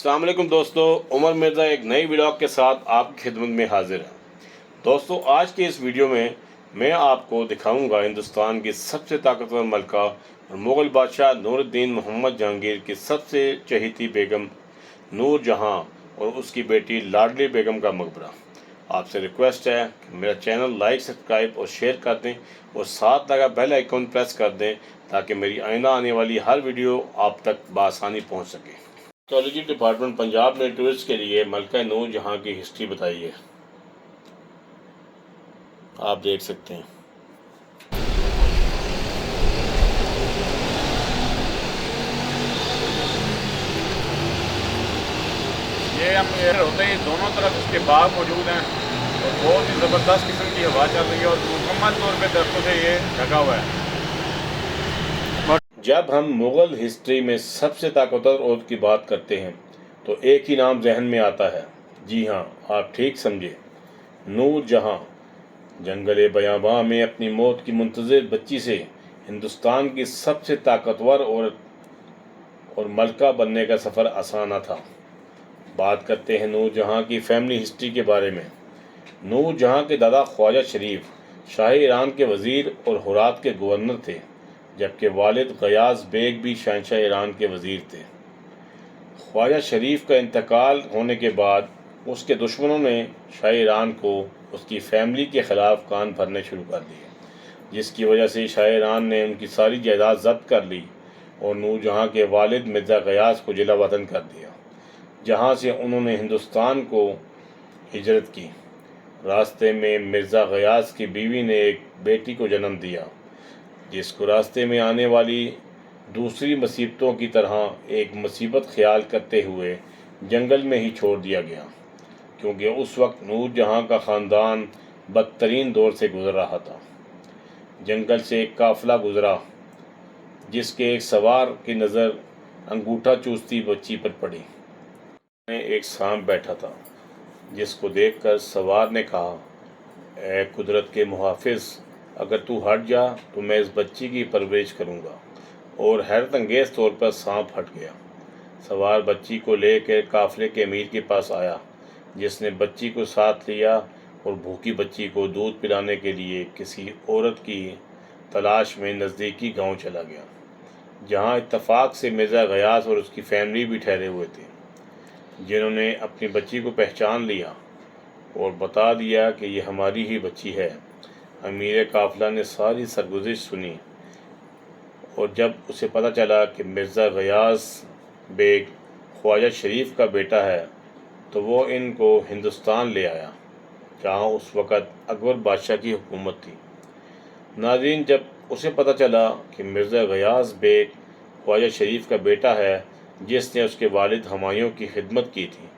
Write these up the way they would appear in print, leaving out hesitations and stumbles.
अस्सलाम वालेकुम दोस्तों, उमर मिर्ज़ा एक नई व्लॉग के साथ आपकी खिदमत में हाजिर है। दोस्तों, आज के इस वीडियो में मैं आपको दिखाऊंगा हिंदुस्तान की सबसे ताकतवर मलका और मुग़ल बादशाह नूरुद्दीन मोहम्मद जहांगीर की सबसे चहेती बेगम नूर जहां और उसकी बेटी लाडली बेगम का मकबरा। आपसे रिक्वेस्ट है कि मेरा चैनल लाइक, सब्सक्राइब और शेयर कर दें और साथ लगा बेल आइकन प्रेस कर दें ताकि मेरी आइंदा आने वाली हर वीडियो आप तक बआसानी पहुंच सके। आर्कियोलॉजी डिपार्टमेंट पंजाब ने टूरिस्ट के लिए मलका नूर जहां की हिस्ट्री बताई है, आप देख सकते हैं। ये हम एयर होते ही दोनों तरफ इसके बाग मौजूद हैं और बहुत ही ज़बरदस्त किस्म की हवा चल रही है और मुकम्मल तौर पे दरख्तों से ये ढका हुआ है। जब हम मुग़ल हिस्ट्री में सबसे ताकतवर औरत की बात करते हैं तो एक ही नाम जहन में आता है। जी हाँ, आप ठीक समझे, नूर जहां। जंगल बयाबां में अपनी मौत की मुंतज़िर बच्ची से हिंदुस्तान की सबसे ताकतवर औरत और मलका बनने का सफ़र आसान न था। बात करते हैं नूर जहां की फैमिली हिस्ट्री के बारे में। नूर जहां के दादा ख्वाजा शरीफ शाही ईरान के वज़ीर और हुरात के गवर्नर थे, जबकि वालिद गयास बेग भी शहंशाह ईरान के वज़ीर थे। ख्वाजा शरीफ का इंतकाल होने के बाद उसके दुश्मनों ने शाही ईरान को उसकी फैमिली के ख़िलाफ़ कान भरने शुरू कर दिए, जिसकी वजह से शाह ईरान ने उनकी सारी जायदाद जब्त कर ली और नूर जहां के वालिद मिर्ज़ा गयास को जिला वतन कर दिया, जहां से उन्होंने हिंदुस्तान को हिजरत की। रास्ते में मिर्ज़ा गयास की बीवी ने एक बेटी को जन्म दिया, जिसको रास्ते में आने वाली दूसरी मुसीबतों की तरह एक मुसीबत ख्याल करते हुए जंगल में ही छोड़ दिया गया, क्योंकि उस वक्त नूर जहां का ख़ानदान बदतरीन दौर से गुजर रहा था। जंगल से एक काफ़िला गुजरा, जिसके एक सवार की नज़र अंगूठा चूसती बच्ची पर पड़ी। एक सांप बैठा था, जिसको देखकर सवार ने कहा, ए कुदरत के मुहाफिज, अगर तू हट जा तो मैं इस बच्ची की परवरिश करूँगा। और हैरत अंगेज़ तौर पर सांप हट गया। सवार बच्ची को लेकर काफ़िले के अमीर के पास आया, जिसने बच्ची को साथ लिया और भूखी बच्ची को दूध पिलाने के लिए किसी औरत की तलाश में नज़दीकी गांव चला गया, जहां इत्तफाक से मिर्ज़ा गयास और उसकी फैमिली भी ठहरे हुए थे, जिन्होंने अपनी बच्ची को पहचान लिया और बता दिया कि ये हमारी ही बच्ची है। अमीर काफ़िला ने सारी सरगुज़िश सुनी और जब उसे पता चला कि मिर्ज़ा गयास बेग ख्वाजा शरीफ का बेटा है, तो वो इनको हिंदुस्तान ले आया, जहाँ उस वक़्त अकबर बादशाह की हुकूमत थी। नाज़रीन, जब उसे पता चला कि मिर्ज़ा गयास बेग ख्वाजा शरीफ का बेटा है, जिसने उसके वालिद हुमायूं की खिदमत की थी,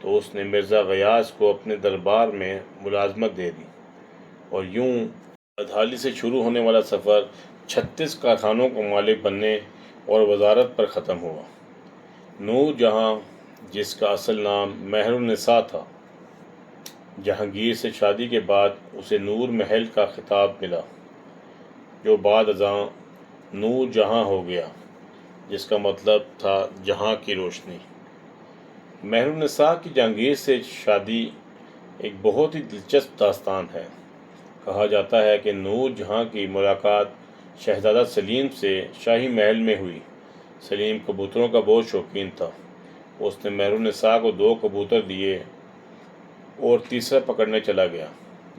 तो उसने मिर्ज़ा गयास को अपने दरबार में मुलाजमत दे दी और यूं बदहाली से शुरू होने वाला सफ़र 36 कारखानों को मालिक बनने और वजारत पर ख़त्म हुआ। नूर जहां, जिसका असल नाम महरुन्निसा था, जहांगीर से शादी के बाद उसे नूर महल का खिताब मिला, जो बाद अज़ां नूर जहां हो गया, जिसका मतलब था जहां की रोशनी। महरुन्निसा की जहांगीर से शादी एक बहुत ही दिलचस्प दास्तान है। कहा जाता है कि नूर जहां की मुलाकात शहज़ादा सलीम से शाही महल में हुई। सलीम कबूतरों का बहुत शौकीन था। उसने महरुन्निसा को 2 कबूतर दिए और तीसरा पकड़ने चला गया।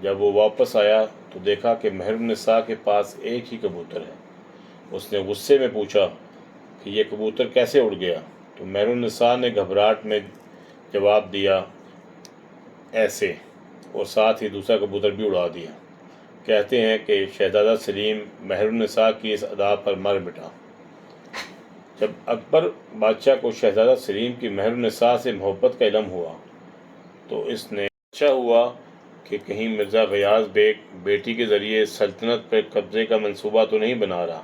जब वो वापस आया तो देखा कि महरुन्निसा के पास एक ही कबूतर है। उसने गुस्से में पूछा कि ये कबूतर कैसे उड़ गया, तो महरुन्निसा ने घबराहट में जवाब दिया, ऐसे, और साथ ही दूसरा कबूतर भी उड़ा दिया। कहते हैं कि शहज़ादा सलीम महरुन्निसा की इस अदा पर मर मिटा। जब अकबर बादशाह को शहज़ादा सलीम की महरुन्निसा से मोहब्बत का इल्म हुआ, तो इसने अच्छा हुआ कि कहीं मिर्ज़ा गयास बेग बेटी के ज़रिए सल्तनत पर कब्ज़े का मंसूबा तो नहीं बना रहा।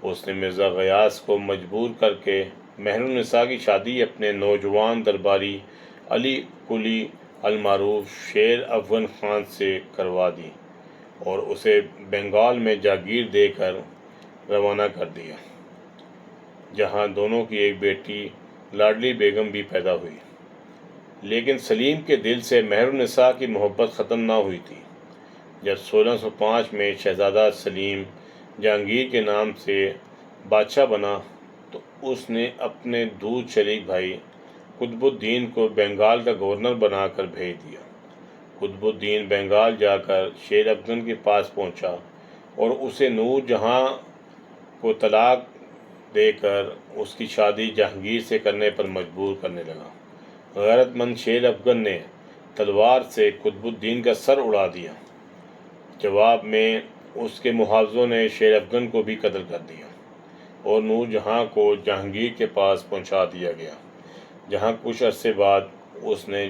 उसने मिर्ज़ा गयास को मजबूर करके महरुन्निसा की शादी अपने नौजवान दरबारी अली कुली अल-मारूफ शेर अफगन ख़ान से करवा दी और उसे बंगाल में जागीर देकर रवाना कर दिया, जहां दोनों की एक बेटी لاڈلی بیگم بھی پیدا ہوئی، لیکن سلیم کے دل سے مہر النساء کی محبت ختم نہ ہوئی تھی۔ جب 1605 میں شہزادہ سلیم جہانگیر کے نام سے بادشاہ بنا تو اس نے اپنے دودھ شریک بھائی قطب الدین کو بنگال کا گورنر بنا کر بھیج دیا۔ قطب الدین بنگال جا کر شیر افغن کے پاس پہنچا اور اسے نور جہاں کو طلاق دے کر اس کی شادی جہانگیر سے کرنے پر مجبور کرنے لگا۔ غیرت مند شیر افغن نے تلوار سے قطب الدین کا سر اڑا دیا۔ جواب میں اس کے محافظوں نے شیر افغن کو بھی قتل کر دیا اور نور جہاں کو جہانگیر کے پاس پہنچا دیا گیا، جہاں کچھ عرصے بعد اس نے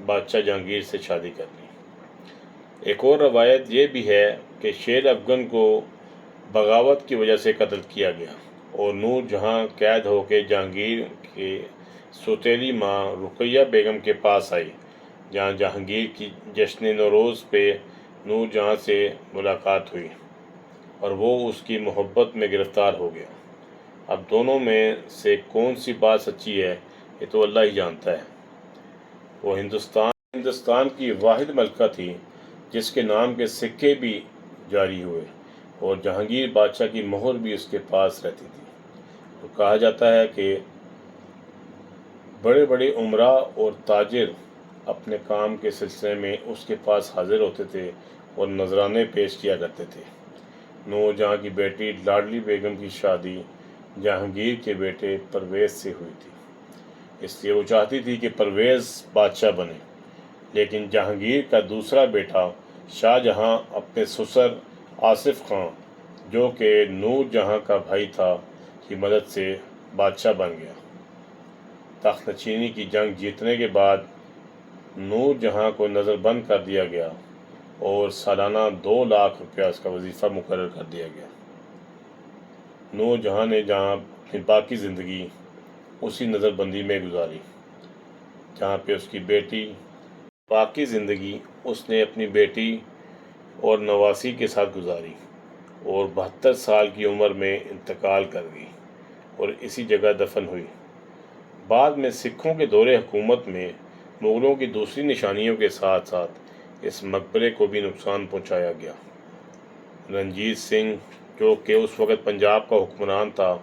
بادشاہ جہانگیر سے شادی کر لی۔ ایک اور روایت یہ بھی ہے کہ شیر افغن کو بغاوت کی وجہ سے قتل کیا گیا اور نور جہاں قید ہو کے جہانگیر کے سوتیلی ماں رقیہ بیگم کے پاس آئی، جہاں جہانگیر کی جشن نوروز پہ نور جہاں سے ملاقات ہوئی اور وہ اس کی محبت میں گرفتار ہو گیا۔ اب دونوں میں سے کون سی بات سچی ہے یہ تو اللہ ہی جانتا ہے۔ وہ ہندوستان کی واحد ملکہ تھی جس کے نام کے سکے بھی جاری ہوئے اور جہانگیر بادشاہ کی مہر بھی اس کے پاس رہتی تھی۔ تو کہا جاتا ہے کہ بڑے بڑے عمراء اور تاجر اپنے کام کے سلسلے میں اس کے پاس حاضر ہوتے تھے اور نذرانے پیش کیا کرتے تھے۔ نور جہاں کی بیٹی لاڈلی بیگم کی شادی جہانگیر کے بیٹے پرویز سے ہوئی تھی، اس لیے وہ چاہتی تھی کہ پرویز بادشاہ بنے، لیکن جہانگیر کا دوسرا بیٹا شاہ جہاں اپنے سسر آصف خان جو کہ نور جہاں کا بھائی تھا کی مدد سے بادشاہ بن گیا۔ تخت نشینی کی جنگ جیتنے کے بعد نور جہاں کو نظر بند کر دیا گیا اور سالانہ 2 لاکھ روپیہ اس کا وظیفہ مقرر کر دیا گیا۔ نور جہاں نے اپنی باقی زندگی اسی نظر بندی میں گزاری، جہاں پہ اس نے اپنی بیٹی اور نواسی کے ساتھ گزاری اور 72 سال کی عمر میں انتقال کر گئی اور اسی جگہ دفن ہوئی۔ بعد میں سکھوں کے دور حکومت میں مغلوں کی دوسری نشانیوں کے ساتھ ساتھ اس مقبرے کو بھی نقصان پہنچایا گیا۔ رنجیت سنگھ جو کہ اس وقت پنجاب کا حکمران تھا،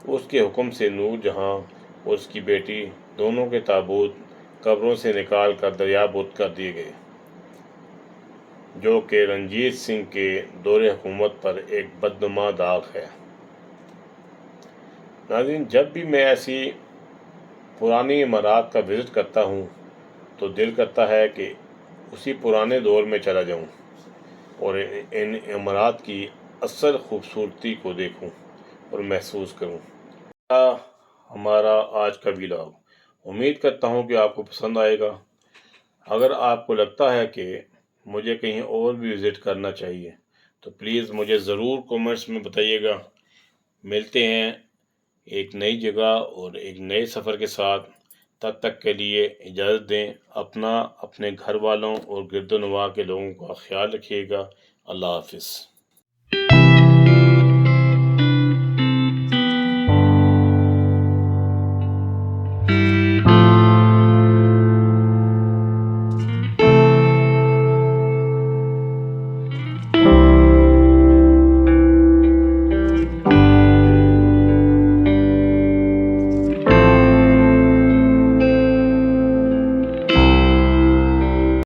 اس کے حکم سے نور جہاں اور اس کی بیٹی دونوں کے تابوت قبروں سے نکال کر دریا بدھ کر دیے گئے، جو کہ رنجیت سنگھ کے دور حکومت پر ایک بدنما داغ ہے۔ ناظرین، جب بھی میں ایسی پرانی عمارات کا وزٹ کرتا ہوں تو دل کرتا ہے کہ اسی پرانے دور میں چلا جاؤں اور ان عمارات کی اصل خوبصورتی کو دیکھوں اور محسوس کروں۔ ہمارا آج کا ولاگ امید کرتا ہوں کہ آپ کو پسند آئے گا۔ اگر آپ کو لگتا ہے کہ مجھے کہیں اور بھی وزٹ کرنا چاہیے تو پلیز مجھے ضرور کومنٹس میں بتائیے گا۔ ملتے ہیں ایک نئی جگہ اور ایک نئے سفر کے ساتھ، تب تک کے لیے اجازت دیں۔ اپنا، اپنے گھر والوں اور گرد و نواح کے لوگوں کا خیال رکھیے گا۔ اللہ حافظ۔